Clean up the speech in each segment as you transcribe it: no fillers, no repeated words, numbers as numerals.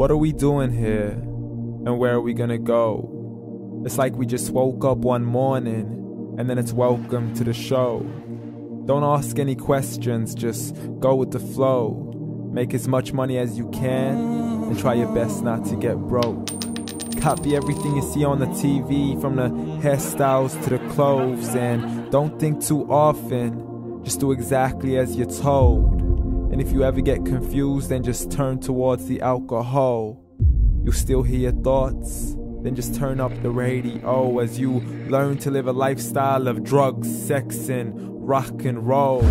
What are we doing here? And where are we gonna go? It's like we just woke up one morning and then it's welcome to the show. Don't ask any questions, just go with the flow. Make as much money as you can and try your best not to get broke. Copy everything you see on the TV, from the hairstyles to the clothes, and don't think too often, just do exactly as you're told. And if you ever get confused, then just turn towards the alcohol. You'll still hear your thoughts, then just turn up the radio as you learn to live a lifestyle of drugs, sex, and rock and roll.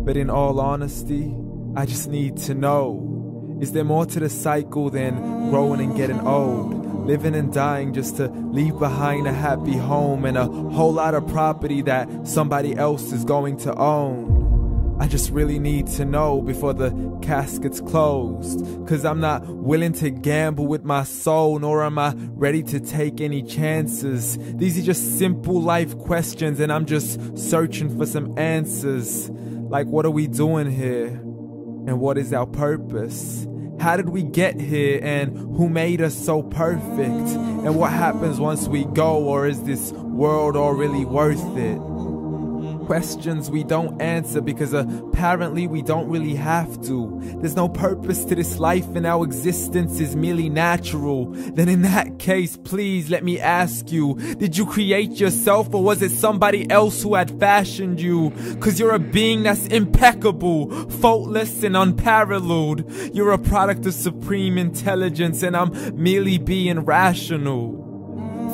But in all honesty, I just need to know, is there more to the cycle than growing and getting old? Living and dying just to leave behind a happy home and a whole lot of property that somebody else is going to own. I just really need to know before the casket's closed, 'cause I'm not willing to gamble with my soul, nor am I ready to take any chances. These are just simple life questions and I'm just searching for some answers. Like, what are we doing here? And what is our purpose? How did we get here, and who made us so perfect? And what happens once we go, or is this world all really worth it? Questions we don't answer because apparently we don't really have to. There's no purpose to this life and our existence is merely natural. Then in that case, please let me ask you, did you create yourself, or was it somebody else who had fashioned you? 'Cause you're a being that's impeccable, faultless and unparalleled. You're a product of supreme intelligence and I'm merely being rational.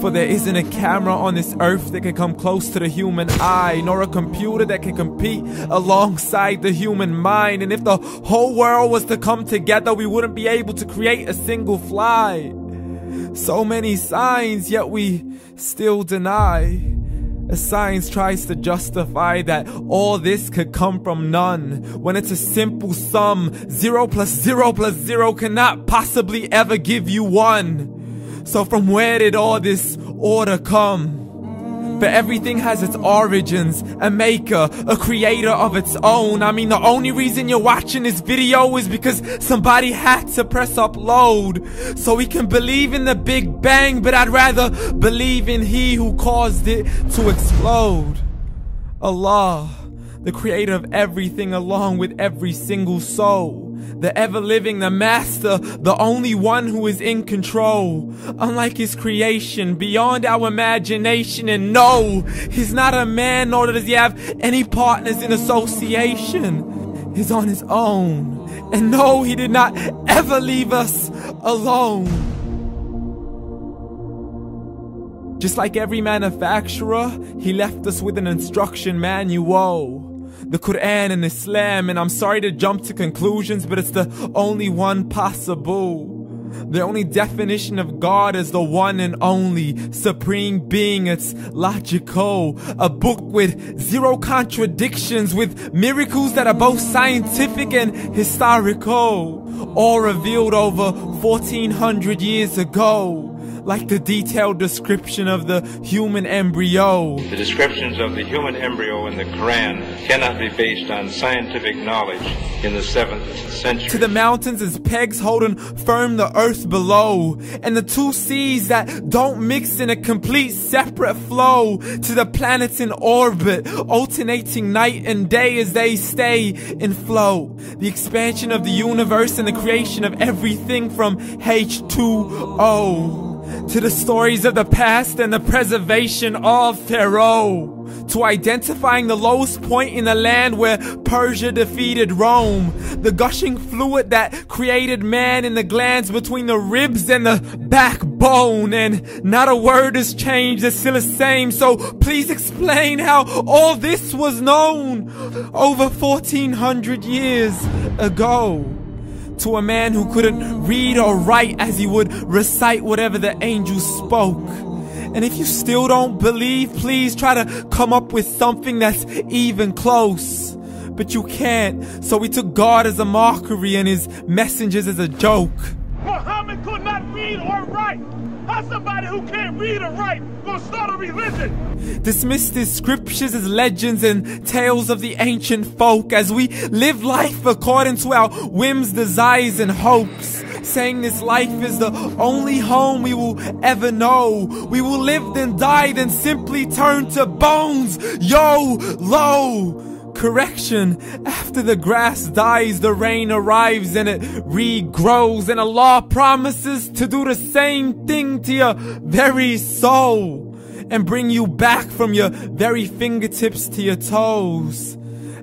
For there isn't a camera on this earth that can come close to the human eye, nor a computer that can compete alongside the human mind. And if the whole world was to come together, we wouldn't be able to create a single fly. So many signs, yet we still deny. As science tries to justify that all this could come from none, when it's a simple sum. 0 plus 0 plus 0 cannot possibly ever give you 1. So from where did all this order come? For everything has its origins, a maker, a creator of its own. I mean, the only reason you're watching this video is because somebody had to press upload. So we can believe in the Big Bang, but I'd rather believe in He who caused it to explode. Allah, the creator of everything along with every single soul. The ever-living, the master, the only one who is in control. Unlike his creation, beyond our imagination. And no, he's not a man, nor does he have any partners in association. He's on his own. And no, he did not ever leave us alone. Just like every manufacturer, he left us with an instruction manual. The Quran and Islam, and I'm sorry to jump to conclusions, but it's the only one possible. The only definition of God is the one and only supreme being. It's logical. A book with 0 contradictions, with miracles that are both scientific and historical, all revealed over 1400 years ago. Like the detailed description of the human embryo. The descriptions of the human embryo in the Quran cannot be based on scientific knowledge in the 7th century. To the mountains as pegs holding firm the earth below, and the 2 seas that don't mix in a complete separate flow. To the planets in orbit, alternating night and day as they stay in flow. The expansion of the universe and the creation of everything from H2O. To the stories of the past and the preservation of Pharaoh. To identifying the lowest point in the land where Persia defeated Rome. The gushing fluid that created man in the glands between the ribs and the backbone. And not a word has changed, it's still the same. So please explain how all this was known over 1400 years ago. To a man who couldn't read or write, as he would recite whatever the angels spoke. And if you still don't believe, please try to come up with something that's even close. But you can't, so we took God as a mockery and his messengers as a joke. Muhammad could not read or write. How's somebody who can't read or write gonna start a religion? Dismissed his scriptures as legends and tales of the ancient folk, as we live life according to our whims, desires, and hopes. saying this life is the only home we will ever know. We will live then die, then simply turn to bones. YOLO! Correction, after the grass dies, the rain arrives and it regrows, and Allah promises to do the same thing to your very soul and bring you back from your very fingertips to your toes,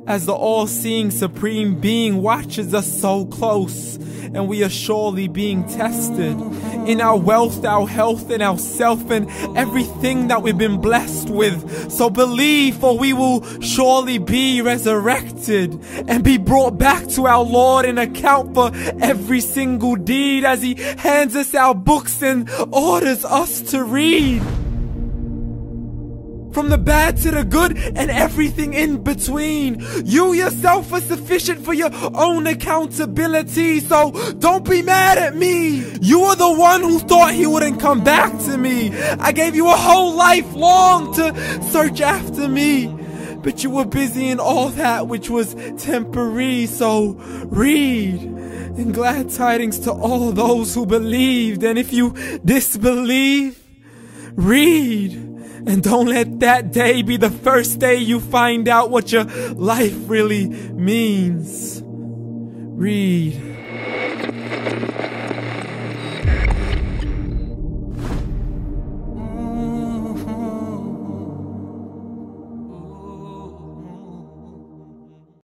as the all-seeing supreme being watches us so close, and we are surely being tested in our wealth, our health, and our self, and everything that we've been blessed with. So believe, for we will surely be resurrected and be brought back to our Lord and account for every single deed, as He hands us our books and orders us to read. From the bad to the good and everything in between. You yourself are sufficient for your own accountability, so don't be mad at me. You are the one who thought He wouldn't come back to me. I gave you a whole life long to search after me, but you were busy in all that which was temporary. So read, and glad tidings to all those who believed. And if you disbelieve, read. And don't let that day be the first day you find out what your life really means. Read.